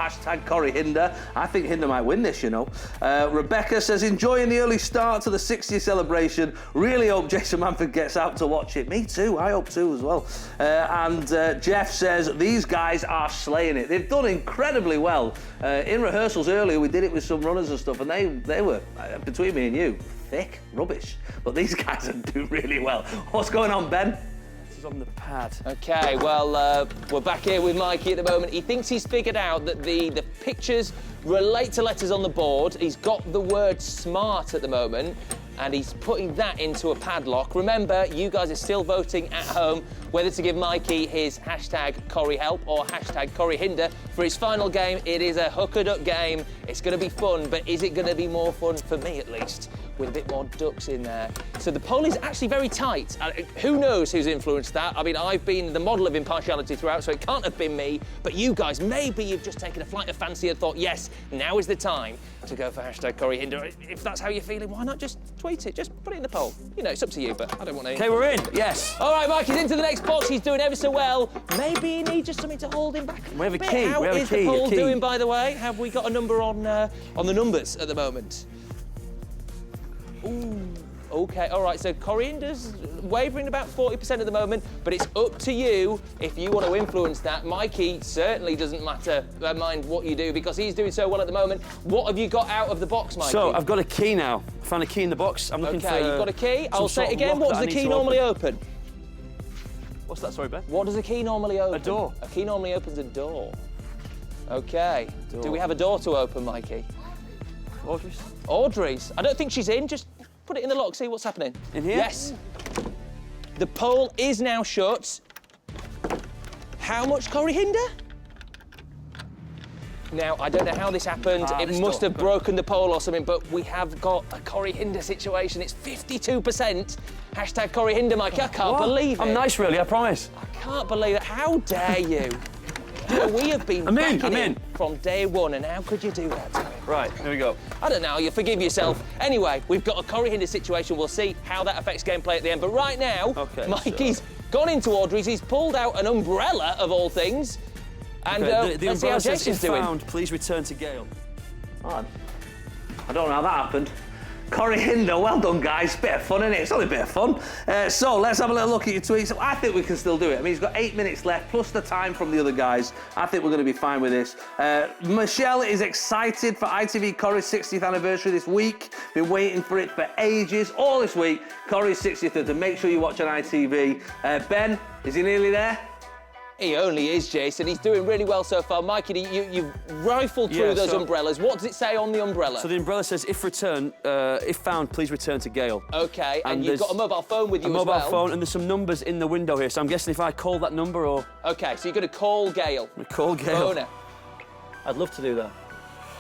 #Corrie Hinder. I think Hinder might win this, you know. Rebecca says, enjoying the early start to the 60th celebration. Really hope Jason Manford gets out to watch it. Me too. I hope too as well. And Jeff says, these guys are slaying it. They've done incredibly well. In rehearsals earlier, we did it with some runners and stuff, and they were, between me and you, thick rubbish. But these guys are doing really well. What's going on, Ben? This is on the pad. Okay, well, we're back here with Mikey at the moment. He thinks he's figured out that the pictures relate to letters on the board. He's got the word smart at the moment, and he's putting that into a padlock. Remember, you guys are still voting at home whether to give Mikey his #CorrieHelp or #CorrieHinder for his final game. It is a hooker-duck game. It's going to be fun, but is it going to be more fun, for me at least, with a bit more ducks in there? So the poll is actually very tight. Who knows who's influenced that? I mean, I've been the model of impartiality throughout, so it can't have been me. But you guys, maybe you've just taken a flight of fancy and thought, yes, now is the time to go for #CorrieHinder. If that's how you're feeling, why not just tweet it? Just put it in the poll. You know, it's up to you, but I don't want to... Okay, we're in. Yes. All right, Mikey's into the next box. He's doing ever so well. Maybe he needs just something to hold him back. We have a bit. key. How We have a is key, the a poll key. doing, by the way? Have we got a number on the numbers at the moment? Ooh. Okay, all right, so CorrieHinder's wavering about 40% at the moment, but it's up to you if you want to influence that. Mikey certainly doesn't mind what you do because he's doing so well at the moment. What have you got out of the box, Mikey? So, I've got a key now. I found a key in the box. I'm looking for... Okay, you've got a key. I'll say it again. lock What that does I the need key to normally open? What's that, sorry, Ben? What does a key normally open? A door. A key normally opens a door. Okay. Door. Do we have a door to open, Mikey? Audrey's? Audrey's. I don't think she's in. Just put it in the lock, see what's happening. In here? Yes. The poll is now shut. How much, CorrieHinder? Now, I don't know how this happened. It this must door. have broken the poll or something, but we have got a CorrieHinder situation. It's 52%. #CorrieHinder, Mikey. I can't believe it. I'm nice, really, I promise. I can't believe it. How dare you? You know, we have been I'm in, backing I'm him in. from day one, and how could you do that to him? Right, here we go. I don't know, you forgive yourself. Anyway, we've got a CorrieHinder situation. We'll see how that affects gameplay at the end. But right now, Okay, Mikey's gone into Audrey's. He's pulled out an umbrella, of all things. And Okay, the let's see how umbrella says, Jason's if doing. found, please return to Gale. Oh, I don't know how that happened. CorrieHinder, well done, guys. Bit of fun, innit? It's only a bit of fun. So let's have a little look at your tweets. I think we can still do it. I mean, he's got 8 minutes left, plus the time from the other guys. I think we're going to be fine with this. Michelle is excited for ITV Corrie's 60th anniversary this week. Been waiting for it for ages. All this week, Corrie's 60th, and make sure you watch on ITV. Ben, is he nearly there? He only is, Jason. He's doing really well so far. Mikey, you've rifled through those umbrellas. What does it say on the umbrella? So the umbrella says, if found, please return to Gail. OK, and you've got a mobile phone with you as well. A mobile phone, and there's some numbers in the window here, so I'm guessing if I call that number or... OK, so you're going to call Gail. Call Gail. Phone her. I'd love to do that.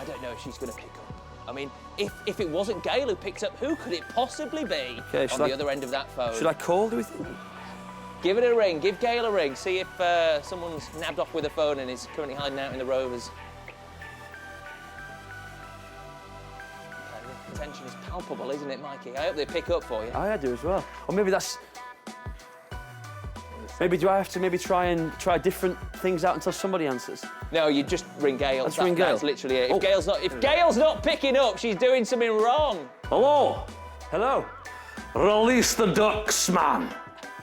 I don't know if she's going to pick up. I mean, if it wasn't Gail who picked up, who could it possibly be on the other end of that phone? Should I call, do we think? Give it a ring. Give Gail a ring. See if someone's nabbed off with a phone and is currently hiding out in the Rovers. Okay, the tension is palpable, isn't it, Mikey? I hope they pick up for you. I do as well. Or maybe that's... Maybe do I have to try different things out until somebody answers? No, you just ring Gail. Let's ring Gail. That's literally it. If Gail's not picking up, she's doing something wrong. Hello? Hello? Release the ducks, man.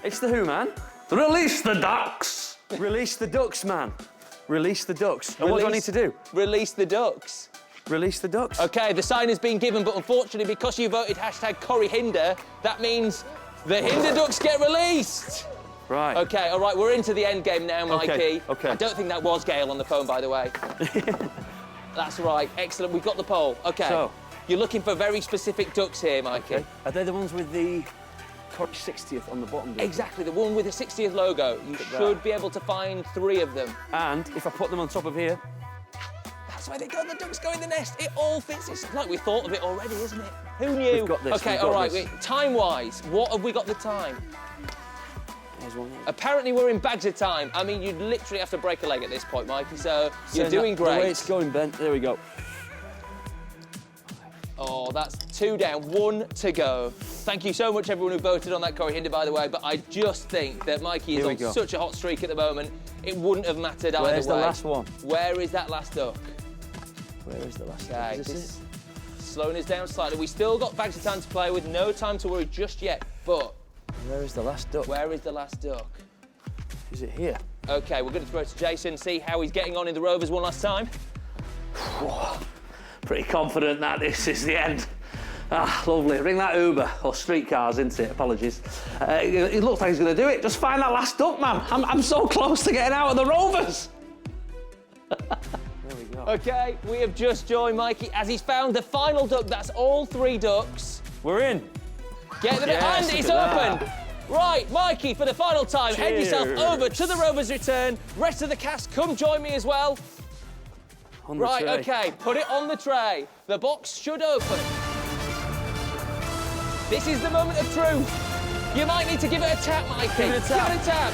It's the who, man? Release the ducks. Release the ducks, man. Release the ducks. And what do I need to do? Release the ducks. Release the ducks. OK, the sign has been given, but unfortunately, because you voted #CorrieHinder, that means the Hinder ducks get released. Right. OK, all right, we're into the end game now, Mikey. OK. I don't think that was Gail on the phone, by the way. That's right. Excellent. We've got the poll. OK. So, you're looking for very specific ducks here, Mikey. Okay. Are they the ones with the Corrie 60th on the bottom? Exactly, the one with the 60th logo. You should be able to find 3 of them. And if I put them on top of here... That's where they go. The ducks go in the nest. It all fits. It's like we thought of it already, isn't it? Who knew? We've got this. OK, all right. Time-wise, what have we got the time? There's one there. Apparently we're in Bagger time. I mean, you'd literally have to break a leg at this point, Mikey, so you're doing great. The way it's going, Ben. There we go. Oh, that's 2 down, 1 to go. Thank you so much, everyone who voted on that CorrieHinder, by the way, but I just think that Mikey is on such a hot streak at the moment, it wouldn't have mattered either way. Where's the last one? Where is that last duck? Where is the last duck? Is this slowing us down slightly. We still got bags of time to play with, no time to worry just yet, but... Where is the last duck? Where is the last duck? Is it here? OK, we're going to throw it to Jason, see how he's getting on in the Rovers one last time. Pretty confident that this is the end. Ah, lovely. Ring that Uber, or streetcars, isn't it? Apologies. It looks like he's going to do it. Just find that last duck, man. I'm so close to getting out of the Rovers. There we go. OK, we have just joined Mikey as he's found the final duck. That's all 3 ducks. We're in. Get them in, and it's open. Right, Mikey, for the final time, head yourself over to the Rovers Return. Rest of the cast, come join me as well. Right, OK, put it on the tray. The box should open. This is the moment of truth. You might need to give it a tap, Mikey. Give it a tap. Give it a tap.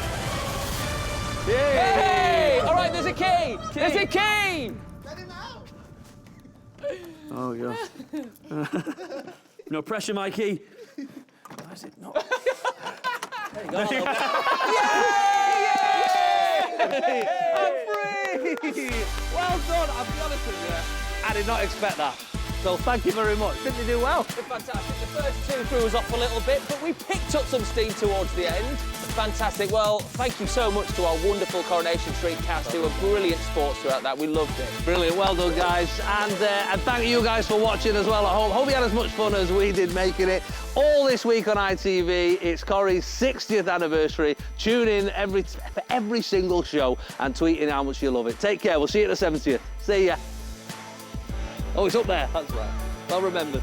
Yay! Hey! All right, there's a key. There's a key. Let him out. Oh, God. No pressure, Mikey. Why is it not? There you go. Yay! I'm free! Well done. I'll be honest with you, I did not expect that. So thank you very much. Didn't you do well? Fantastic. The first 2 threw us off a little bit, but we picked up some steam towards the end. Fantastic. Well, thank you so much to our wonderful Coronation Street cast who were brilliant sports throughout that. We loved it. Brilliant. Well done, guys. And thank you guys for watching as well at home. Hope you had as much fun as we did making it. All this week on ITV, it's Corrie's 60th anniversary. Tune in for every single show and tweet in how much you love it. Take care. We'll see you at the 70th. See ya. Oh, it's up there. That's right. Well remembered.